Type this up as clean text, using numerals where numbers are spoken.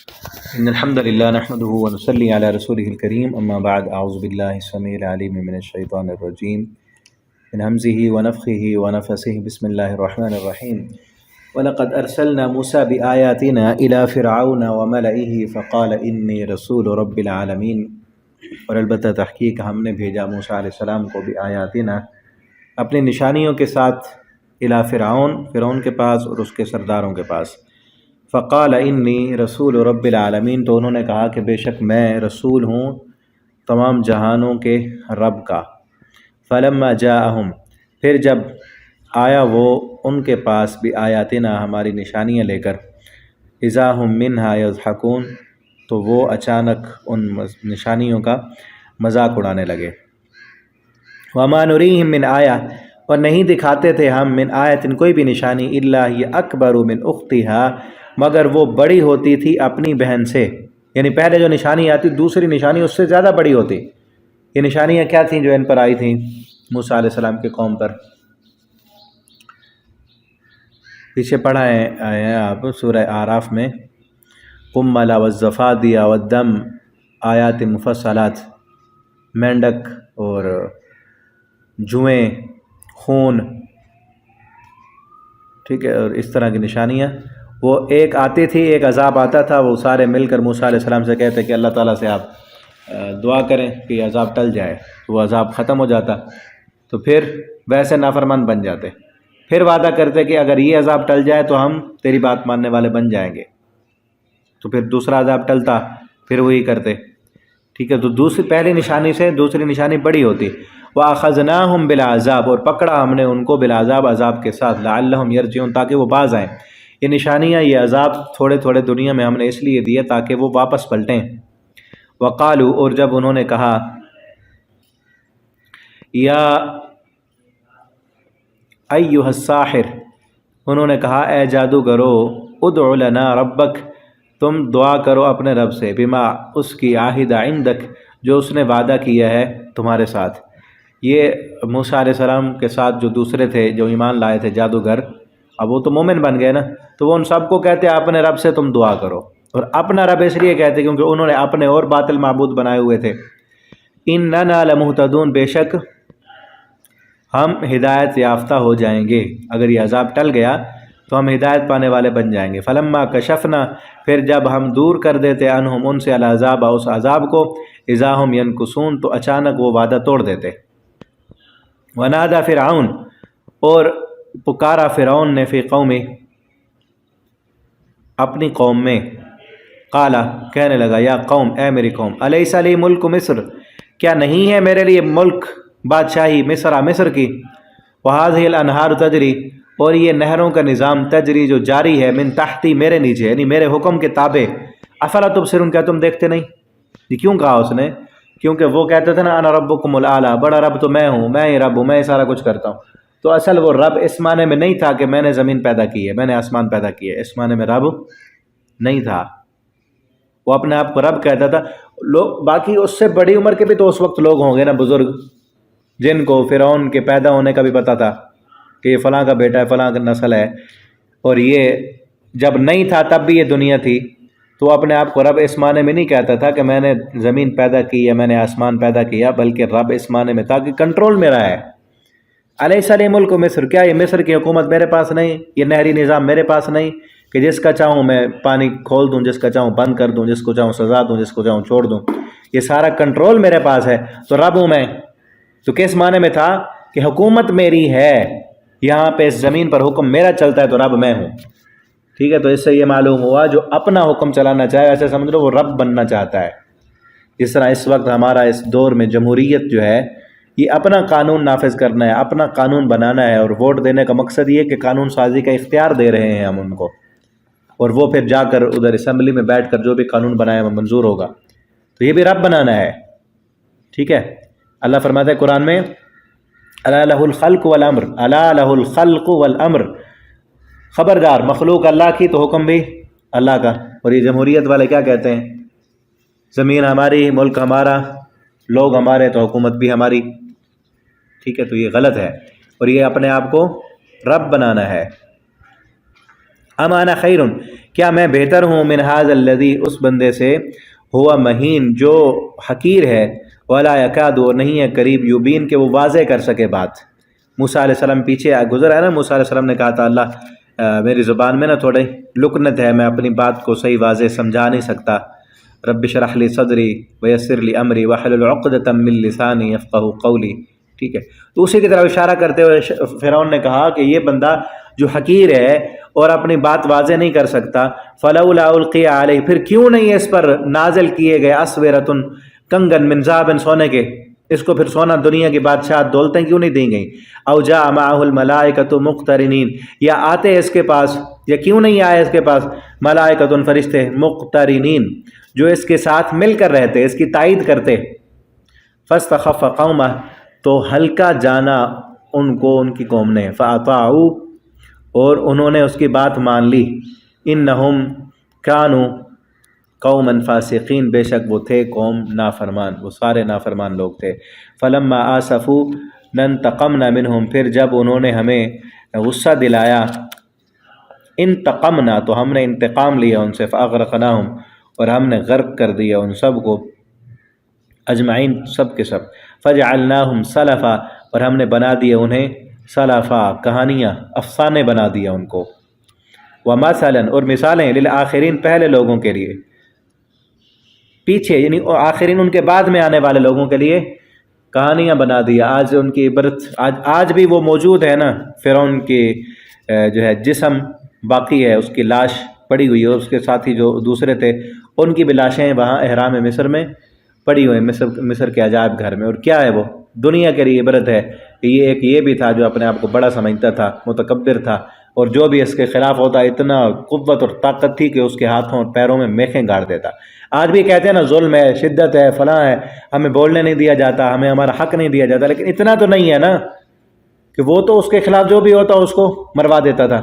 إن الحمد لله نحمده ونصلي على رسوله الكريم أما بعد أعوذ بالله السميع العليم من الشيطان الرجيم من همزه ونفخه ونفسه بسم الله الرحمن الرحيم ولقد أرسلنا موسى بآياتنا إلى فرعون وملئه فقال إني رسول رب العالمين۔ اور البتہ تحقیق ہم نے بھیجا موسیٰ علیہ السلام کو بآیاتنا اپنی نشانیوں کے ساتھ الی فرعون کے پاس اور اس کے سرداروں کے پاس۔ فقال انی رسول رب العالمین، تو انہوں نے کہا کہ بے شک میں رسول ہوں تمام جہانوں کے رب کا۔ فلما جاءہم، پھر جب آیا وہ ان کے پاس بآیاتنا ہماری نشانیاں لے کر، اذا ہم منہا یضحکون، تو وہ اچانک ان نشانیوں کا مذاق اڑانے لگے۔ وما نریہم من آیہ، اور نہیں دکھاتے تھے ہم من آیت کوئی بھی نشانی، الا ہی اکبر من اختہا، مگر وہ بڑی ہوتی تھی اپنی بہن سے۔ یعنی پہلے جو نشانی آتی دوسری نشانی اس سے زیادہ بڑی ہوتی۔ یہ نشانیاں کیا تھیں جو ان پر آئی تھیں موسیٰ علیہ السلام کے قوم پر؟ پیچھے پڑھا ہے آپ سورہ اعراف میں، قمل والضفادع والدم آیات مفصلات، مینڈک اور جوئیں، خون، ٹھیک ہے، اور اس طرح کی نشانیاں وہ ایک آتی تھی، ایک عذاب آتا تھا، وہ سارے مل کر موسیٰ علیہ السلام سے کہتے کہ اللہ تعالیٰ سے آپ دعا کریں کہ یہ عذاب ٹل جائے، تو وہ عذاب ختم ہو جاتا، تو پھر ویسے نافرمان بن جاتے، پھر وعدہ کرتے کہ اگر یہ عذاب ٹل جائے تو ہم تیری بات ماننے والے بن جائیں گے، تو پھر دوسرا عذاب ٹلتا، پھر وہی کرتے، ٹھیک ہے۔ تو پہلی نشانی سے دوسری نشانی بڑی ہوتی۔ وَأَخَذْنَاهُمْ بِالْعَذَابِ، اور پکڑا ہم نے ان کو بالعذاب، عذاب کے ساتھ، لَعَلَّهُمْ يَرْجِعُونَ، تاکہ وہ باز آئیں۔ یہ نشانیاں، یہ عذاب تھوڑے تھوڑے دنیا میں ہم نے اس لیے دیے تاکہ وہ واپس پلٹیں۔ وقالو، اور جب انہوں نے کہا، یا ایھا الساحر، انہوں نے کہا اے جادوگرو، ادع لنا ربک، تم دعا کرو اپنے رب سے، بما، اس کی، عہد عندک، جو اس نے وعدہ کیا ہے تمہارے ساتھ۔ یہ موسیٰ علیہ السلام کے ساتھ جو دوسرے تھے جو ایمان لائے تھے جادوگر، اب وہ تو مومن بن گئے نا، تو وہ ان سب کو کہتے اپنے رب سے تم دعا کرو، اور اپنا رب اس لیے کہتے کیونکہ انہوں نے اپنے اور باطل معبود بنائے ہوئے تھے۔ اننا لمہتدون، بے شک ہم ہدایت یافتہ ہو جائیں گے، اگر یہ عذاب ٹل گیا تو ہم ہدایت پانے والے بن جائیں گے۔ فلما کشفنا، پھر جب ہم دور کر دیتے عنہم، ان سے، العذاب، اس عذاب کو، اذا ہم ینکثون، تو اچانک وہ وعدہ توڑ دیتے۔ ونادى فرعون، اور پکارا فرعون نے، فی قومی، اپنی قوم میں، قالا، کہنے لگا، یا قوم، اے میری قوم، الیس لی ملک مصر، کیا نہیں ہے میرے لیے ملک، بادشاہی مصر کی، وہذہ الانہار تجری، اور یہ نہروں کا نظام، تجری، جو جاری ہے، من تحتی، میرے نیچے، یعنی میرے حکم کے تابع، افلا تبصرون، کیا تم دیکھتے نہیں؟ یہ کیوں کہا اس نے؟ کیونکہ وہ کہتے تھے نا، انا ربکم الاعلی، بڑا رب تو میں ہوں، میں ہی رب ہوں، میں ہی سارا کچھ کرتا ہوں۔ تو اصل وہ رب اس معنی میں نہیں تھا کہ میں نے زمین پیدا کی ہے، میں نے آسمان پیدا کیے، اس معنی میں رب نہیں تھا، وہ اپنے آپ کو رب کہتا تھا۔ لوگ باقی اس سے بڑی عمر کے بھی تو اس وقت لوگ ہوں گے نا، بزرگ، جن کو فرعون کے پیدا ہونے کا بھی پتہ تھا کہ یہ فلاں کا بیٹا ہے، فلاں کا نسل ہے، اور یہ جب نہیں تھا تب بھی یہ دنیا تھی، تو اپنے آپ کو رب اس معنی میں نہیں کہتا تھا کہ میں نے زمین پیدا کی یا میں نے آسمان پیدا کیا، بلکہ رب اس معنی میں تھا کہ کنٹرول میرا ہے۔ الیس لی ملک مصر، کیا یہ مصر کی حکومت میرے پاس نہیں، یہ نہری نظام میرے پاس نہیں کہ جس کا چاہوں میں پانی کھول دوں، جس کا چاہوں بند کر دوں، جس کو چاہوں سزا دوں، جس کو چاہوں چھوڑ دوں، یہ سارا کنٹرول میرے پاس ہے، تو رب ہوں میں۔ تو کس معنی میں تھا کہ حکومت میری ہے، یہاں پہ اس زمین پر حکم میرا چلتا ہے، تو رب میں ہوں، ٹھیک ہے۔ تو اس سے یہ معلوم ہوا جو اپنا حکم چلانا چاہے، ایسے سمجھ لو وہ رب بننا چاہتا ہے۔ جس طرح اس وقت ہمارا اس دور میں جمہوریت جو ہے، یہ اپنا قانون نافذ کرنا ہے، اپنا قانون بنانا ہے، اور ووٹ دینے کا مقصد یہ ہے کہ قانون سازی کا اختیار دے رہے ہیں ہم ان کو، اور وہ پھر جا کر ادھر اسمبلی میں بیٹھ کر جو بھی قانون بنائے وہ منظور ہوگا، تو یہ بھی رب بنانا ہے، ٹھیک ہے۔ اللہ فرماتا ہے قرآن میں، الا لہ الخلق والامر، الا لہ الخلق والامر، خبردار، مخلوق اللہ کی تو حکم بھی اللہ کا۔ اور یہ جمہوریت والے کیا کہتے ہیں، زمین ہماری، ملک ہمارا، لوگ ہمارے، تو حکومت بھی ہماری، ٹھیک ہے۔ تو یہ غلط ہے، اور یہ اپنے آپ کو رب بنانا ہے۔ ام انا خیر، کیا میں بہتر ہوں من ھذا الذی، اس بندے سے ہوا مہین جو حقیر ہے، ولا یکاد، نہیں ہے قریب، یبین کہ وہ واضح کر سکے بات۔ موسیٰ علیہ السلام پیچھے گزرا ہے نا، موسیٰ علیہ السلام نے کہا تھا اللہ میری زبان میں نا تھوڑی لکنت ہے، میں اپنی بات کو صحیح واضح سمجھا نہیں سکتا۔ رب اشرح لی صدری ویسر لی امری واحلل عقدۃ من لسانی یفقہوا قولی، ٹھیک ہے۔ تو اسی کی طرف اشارہ کرتے ہوئے فرعون نے کہا کہ یہ بندہ جو حقیر ہے اور اپنی بات واضح نہیں کر سکتا، فلولا القی علیہ، پھر کیوں نہیں اس پر نازل کیے گئے اسورۃ، کنگن من ذهب، سونے کے، اس کو پھر سونا دنیا کی بادشاہ دولتیں کیوں نہیں دی گئیں؟ او جاء معه الملائکۃ مقترنین، یا آتے اس کے پاس، یا کیوں نہیں آئے اس کے پاس ملائکۃ، فرشتے، مقترنین، جو اس کے ساتھ مل کر رہتے، اس کی تائید کرتے۔ فاستخف قومہ، تو ہلکا جانا ان کو ان کی قوم نے، فاطاعوا، اور انہوں نے اس کی بات مان لی، انہم کانوا قوما فاسقین، بے شک وہ تھے قوم نافرمان، وہ سارے نافرمان لوگ تھے۔ فلما آسفوا انتقمنا منہم، پھر جب انہوں نے ہمیں غصہ دلایا، انتقمنا، تو ہم نے انتقام لیا ان سے، فاغرقناہم، اور ہم نے غرق کر دیا ان سب کو، اجمعین، سب کے سب۔ فجعلناہم سلفا، اور ہم نے بنا دیا انہیں سلفا، کہانیاں، افسانے بنا دیا ان کو، ومثلا، اور مثالیں، للآخرین، پہلے لوگوں کے لیے، پیچھے یعنی آخرین ان کے بعد میں آنے والے لوگوں کے لیے کہانیاں بنا دیا۔ آج ان کی عبرت، آج بھی وہ موجود ہے نا، فرعون کی جو ہے جسم باقی ہے، اس کی لاش پڑی ہوئی ہے، اور اس کے ساتھی جو دوسرے تھے ان کی بھی لاشیں وہاں احرام مصر میں پڑی ہوئی ہیں، مصر کے عجائب گھر میں۔ اور کیا ہے وہ دنیا کے لیے عبرت ہے کہ یہ بھی تھا جو اپنے آپ کو بڑا سمجھتا تھا، متکبر تھا، اور جو بھی اس کے خلاف ہوتا اتنا قوت اور طاقت تھی کہ اس کے ہاتھوں اور پیروں میں میخیں گاڑ دیتا۔ آج بھی کہتے ہیں نا ظلم ہے، شدت ہے، فلاں ہے، ہمیں بولنے نہیں دیا جاتا، ہمیں ہمارا حق نہیں دیا جاتا، لیکن اتنا تو نہیں ہے نا کہ وہ تو اس کے خلاف جو بھی ہوتا اس کو مروا دیتا تھا۔